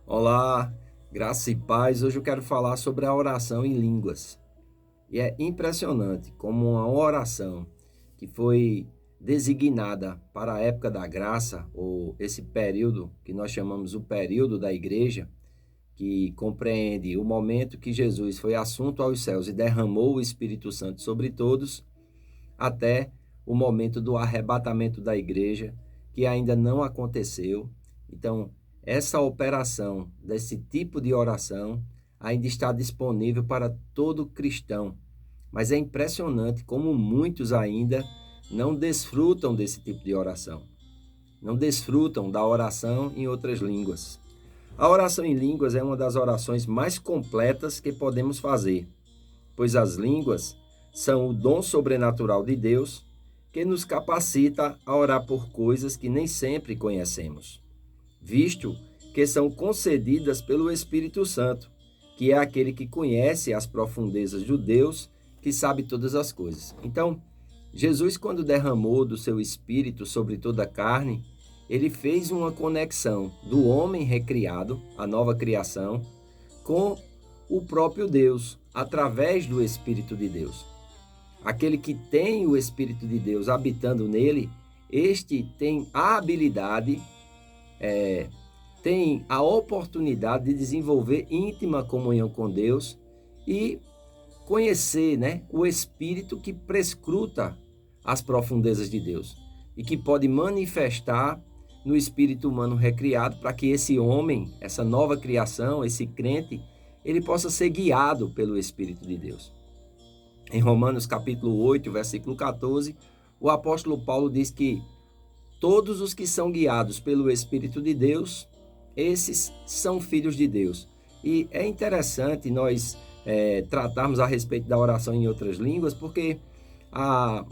Olá, graça e paz. Hoje eu quero falar sobre a oração em línguas. E é impressionante como uma oração que foi designada para a época da graça, ou esse período que nós chamamos o período da igreja, que compreende o momento que Jesus foi assunto aos céus e derramou o Espírito Santo sobre todos, até o momento do arrebatamento da igreja, que ainda não aconteceu. Então, essa operação desse tipo de oração ainda está disponível para todo cristão. Mas é impressionante como muitos ainda não desfrutam desse tipo de oração. Não desfrutam da oração em outras línguas. A oração em línguas é uma das orações mais completas que podemos fazer, pois as línguas são o dom sobrenatural de Deus que nos capacita a orar por coisas que nem sempre conhecemos, visto que são concedidas pelo Espírito Santo, que é aquele que conhece as profundezas de Deus, que sabe todas as coisas. Então, Jesus, quando derramou do seu Espírito sobre toda a carne, ele fez uma conexão do homem recriado, a nova criação, com o próprio Deus, através do Espírito de Deus. Aquele que tem o Espírito de Deus habitando nele, este tem a habilidade, tem a oportunidade de desenvolver íntima comunhão com Deus e conhecer, o Espírito que prescruta as profundezas de Deus e que pode manifestar no espírito humano recriado para que esse homem, essa nova criação, esse crente, ele possa ser guiado pelo Espírito de Deus. Em Romanos capítulo 8, versículo 14, o apóstolo Paulo diz que todos os que são guiados pelo Espírito de Deus, esses são filhos de Deus. E é interessante nós tratarmos a respeito da oração em outras línguas, porque há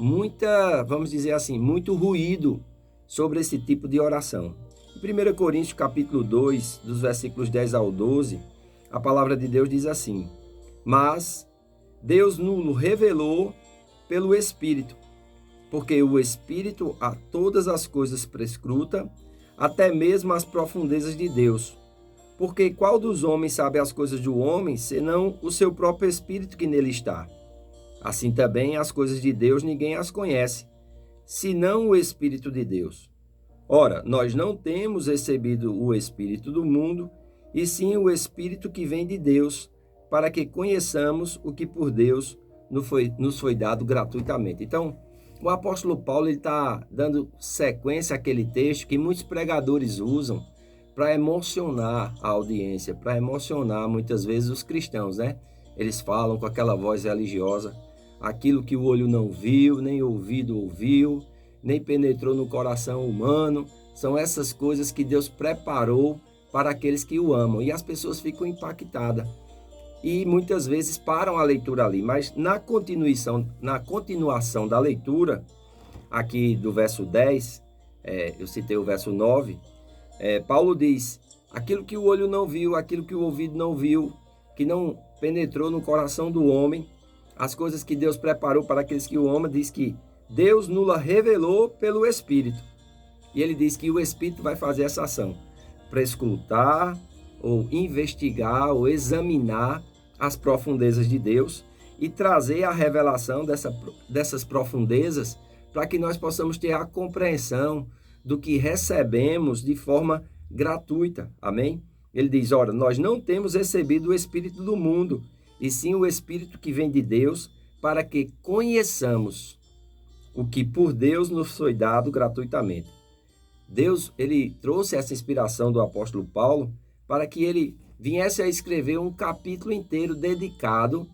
vamos dizer assim, muito ruído sobre esse tipo de oração. Em 1 Coríntios capítulo 2, dos versículos 10 ao 12, a palavra de Deus diz assim: mas Deus nos revelou pelo Espírito, porque o Espírito a todas as coisas prescruta, até mesmo as profundezas de Deus. Porque qual dos homens sabe as coisas do homem, senão o seu próprio Espírito que nele está? Assim também as coisas de Deus ninguém as conhece, senão o Espírito de Deus. Ora, nós não temos recebido o Espírito do mundo, e sim o Espírito que vem de Deus, para que conheçamos o que por Deus nos foi dado gratuitamente. Então, o apóstolo Paulo está dando sequência àquele texto que muitos pregadores usam para emocionar a audiência, para emocionar muitas vezes os cristãos, Eles falam com aquela voz religiosa, aquilo que o olho não viu, nem o ouvido ouviu, nem penetrou no coração humano. São essas coisas que Deus preparou para aqueles que o amam. E as pessoas ficam impactadas. E muitas vezes param a leitura ali. Mas na continuação da leitura, aqui do verso 10, eu citei o verso 9, Paulo diz: aquilo que o olho não viu, aquilo que o ouvido não viu, que não penetrou no coração do homem, as coisas que Deus preparou para aqueles que o amam, diz que Deus nos revelou pelo Espírito. E ele diz que o Espírito vai fazer essa ação, prescrutar, ou investigar, ou examinar as profundezas de Deus e trazer a revelação dessas profundezas para que nós possamos ter a compreensão do que recebemos de forma gratuita. Amém? Ele diz: ora, nós não temos recebido o Espírito do mundo, e sim o Espírito que vem de Deus, para que conheçamos o que por Deus nos foi dado gratuitamente. Deus, ele trouxe essa inspiração do apóstolo Paulo para que ele viesse a escrever um capítulo inteiro dedicado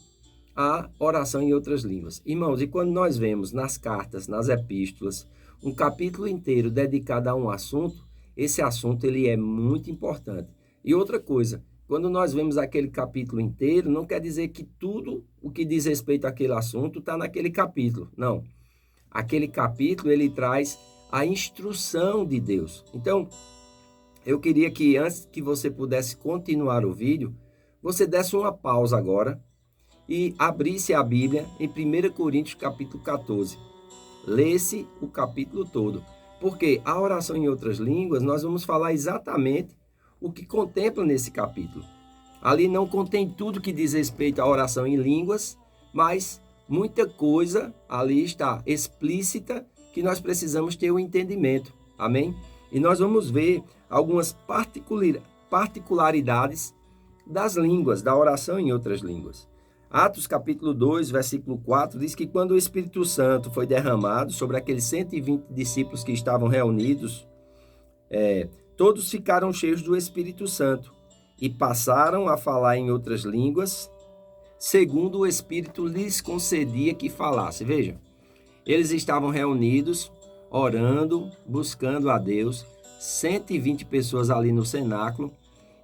à oração em outras línguas. Irmãos, e quando nós vemos nas cartas, nas epístolas, um capítulo inteiro dedicado a um assunto, esse assunto ele é muito importante. E outra coisa, quando nós vemos aquele capítulo inteiro, não quer dizer que tudo o que diz respeito àquele assunto está naquele capítulo. Não. Aquele capítulo, ele traz a instrução de Deus. Então, eu queria que antes que você pudesse continuar o vídeo, você desse uma pausa agora e abrisse a Bíblia em 1 Coríntios capítulo 14. Lê-se o capítulo todo. Porque a oração em outras línguas, nós vamos falar exatamente o que contempla nesse capítulo. Ali não contém tudo que diz respeito à oração em línguas, mas muita coisa ali está explícita que nós precisamos ter o entendimento. Amém? E nós vamos ver algumas particularidades das línguas, da oração em outras línguas. Atos capítulo 2, versículo 4, diz que quando o Espírito Santo foi derramado sobre aqueles 120 discípulos que estavam reunidos, todos ficaram cheios do Espírito Santo e passaram a falar em outras línguas, segundo o Espírito lhes concedia que falasse. Veja, eles estavam reunidos, orando, buscando a Deus, 120 pessoas ali no cenáculo,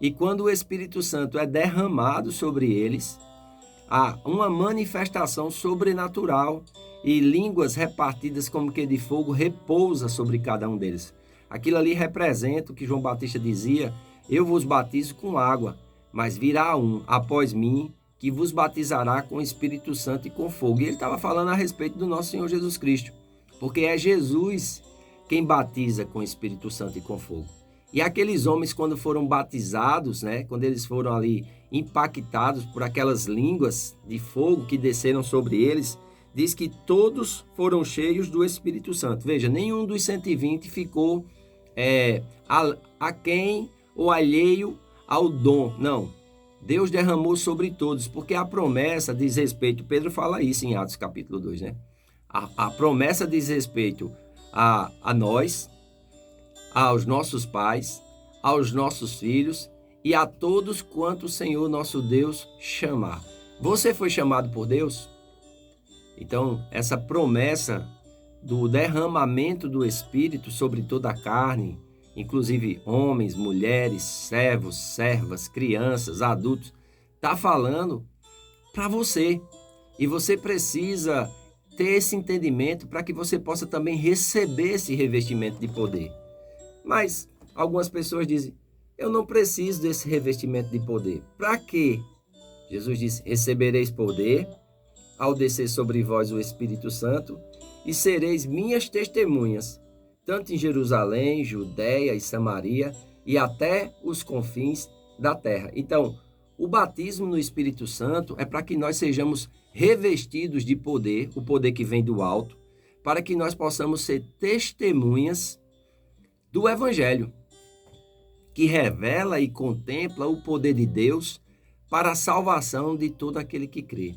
e quando o Espírito Santo é derramado sobre eles, há uma manifestação sobrenatural e línguas repartidas como que de fogo repousa sobre cada um deles. Aquilo ali representa o que João Batista dizia: eu vos batizo com água, mas virá um após mim que vos batizará com o Espírito Santo e com fogo. E ele estava falando a respeito do nosso Senhor Jesus Cristo, porque é Jesus quem batiza com o Espírito Santo e com fogo. E aqueles homens, quando foram batizados, quando eles foram ali impactados por aquelas línguas de fogo que desceram sobre eles, diz que todos foram cheios do Espírito Santo. Veja, nenhum dos 120 ficou aquém ou alheio ao dom. Não, Deus derramou sobre todos, porque a promessa diz respeito, Pedro fala isso em Atos capítulo 2, A promessa diz respeito a nós, aos nossos pais, aos nossos filhos e a todos quanto o Senhor nosso Deus chamar. Você foi chamado por Deus? Então, essa promessa do derramamento do Espírito sobre toda a carne, inclusive homens, mulheres, servos, servas, crianças, adultos, está falando para você. E você precisa ter esse entendimento para que você possa também receber esse revestimento de poder. Mas algumas pessoas dizem: eu não preciso desse revestimento de poder. Para quê? Jesus disse: recebereis poder ao descer sobre vós o Espírito Santo e sereis minhas testemunhas, tanto em Jerusalém, Judeia e Samaria e até os confins da terra. Então, o batismo no Espírito Santo é para que nós sejamos revestidos de poder, o poder que vem do alto, para que nós possamos ser testemunhas do Evangelho, que revela e contempla o poder de Deus para a salvação de todo aquele que crê.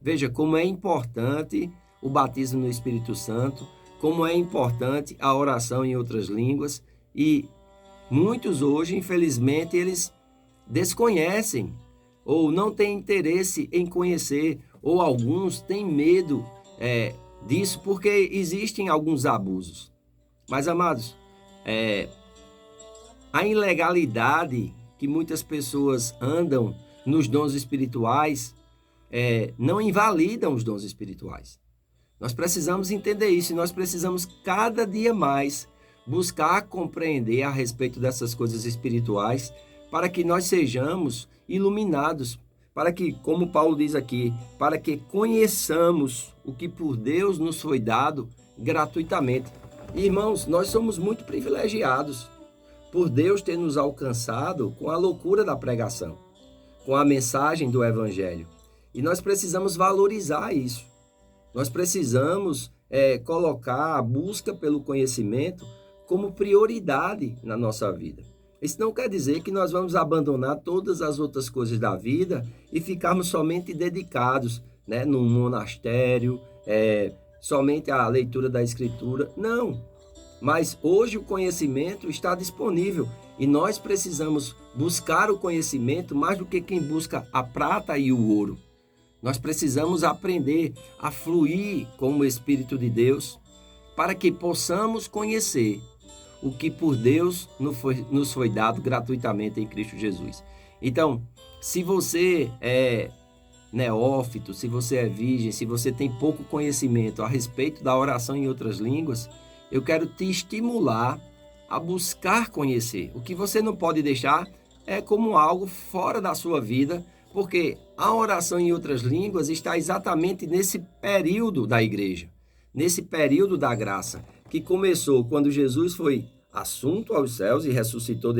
Veja como é importante o batismo no Espírito Santo, como é importante a oração em outras línguas, e muitos hoje, infelizmente, eles desconhecem ou não têm interesse em conhecer, ou alguns têm medo disso porque existem alguns abusos. Mas, amados, a ilegalidade que muitas pessoas andam nos dons espirituais não invalidam os dons espirituais. Nós precisamos entender isso e nós precisamos cada dia mais buscar compreender a respeito dessas coisas espirituais para que nós sejamos iluminados, para que, como Paulo diz aqui, para que conheçamos o que por Deus nos foi dado gratuitamente. Irmãos, nós somos muito privilegiados por Deus ter nos alcançado com a loucura da pregação, com a mensagem do Evangelho. E nós precisamos valorizar isso. Nós precisamos colocar a busca pelo conhecimento como prioridade na nossa vida. Isso não quer dizer que nós vamos abandonar todas as outras coisas da vida e ficarmos somente dedicados, num monastério, somente à leitura da Escritura. Não, mas hoje o conhecimento está disponível e nós precisamos buscar o conhecimento mais do que quem busca a prata e o ouro. Nós precisamos aprender a fluir com o Espírito de Deus para que possamos conhecer o que por Deus nos foi dado gratuitamente em Cristo Jesus. Então, se você é neófito, se você é virgem, se você tem pouco conhecimento a respeito da oração em outras línguas, eu quero te estimular a buscar conhecer. O que você não pode deixar é como algo fora da sua vida, porque a oração em outras línguas está exatamente nesse período da igreja, nesse período da graça, que começou quando Jesus foi assunto aos céus e ressuscitou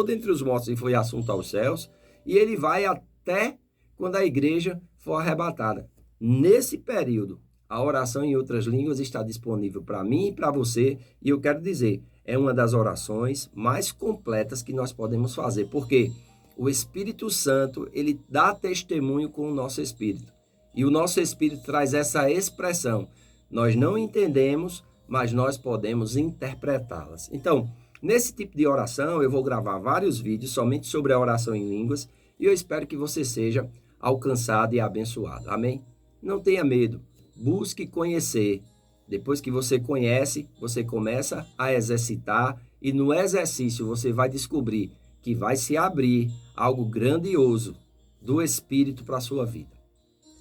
dentre os mortos e foi assunto aos céus, e ele vai até quando a igreja for arrebatada. Nesse período, a oração em outras línguas está disponível para mim e para você, e eu quero dizer, é uma das orações mais completas que nós podemos fazer, porque o Espírito Santo, ele dá testemunho com o nosso espírito, e o nosso espírito traz essa expressão. Nós não entendemos, mas nós podemos interpretá-las. Então, nesse tipo de oração, eu vou gravar vários vídeos somente sobre a oração em línguas, e eu espero que você seja alcançado e abençoado. Amém? Não tenha medo, busque conhecer. Depois que você conhece, você começa a exercitar, e no exercício você vai descobrir que vai se abrir algo grandioso do Espírito para a sua vida.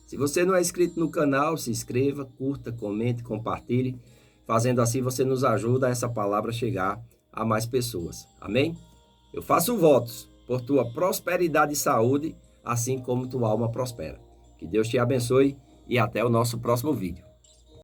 Se você não é inscrito no canal, se inscreva, curta, comente, compartilhe. Fazendo assim, você nos ajuda a essa palavra chegar a mais pessoas. Amém? Eu faço votos por tua prosperidade e saúde, assim como tua alma prospera. Que Deus te abençoe e até o nosso próximo vídeo.